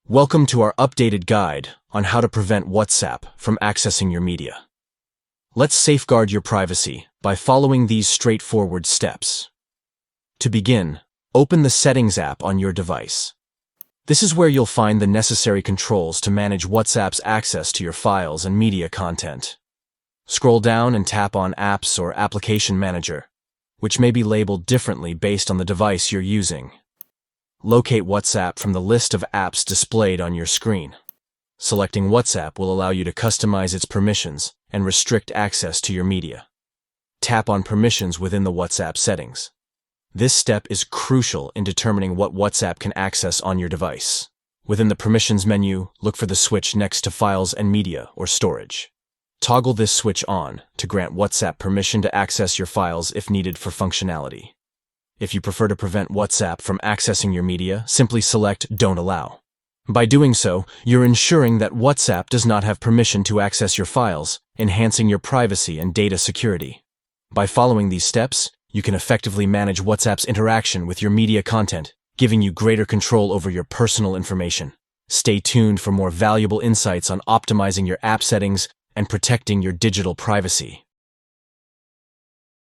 Welcome to our updated guide on how to prevent WhatsApp from accessing your media. Let's safeguard your privacy by following these straightforward steps. To begin, open the Settings app on your device. This is where you'll find the necessary controls to manage WhatsApp's access to your files and media content. Scroll down and tap on Apps or Application Manager, which may be labeled differently based on the device you're using. Locate WhatsApp from the list of apps displayed on your screen. Selecting WhatsApp will allow you to customize its permissions and restrict access to your media. Tap on Permissions within the WhatsApp settings. This step is crucial in determining what WhatsApp can access on your device. Within the Permissions menu, look for the switch next to Files and Media or Storage. Toggle this switch on to grant WhatsApp permission to access your files if needed for functionality. If you prefer to prevent WhatsApp from accessing your media, simply select Don't Allow. By doing so, you're ensuring that WhatsApp does not have permission to access your files, enhancing your privacy and data security. By following these steps, you can effectively manage WhatsApp's interaction with your media content, giving you greater control over your personal information. Stay tuned for more valuable insights on optimizing your app settings and protecting your digital privacy.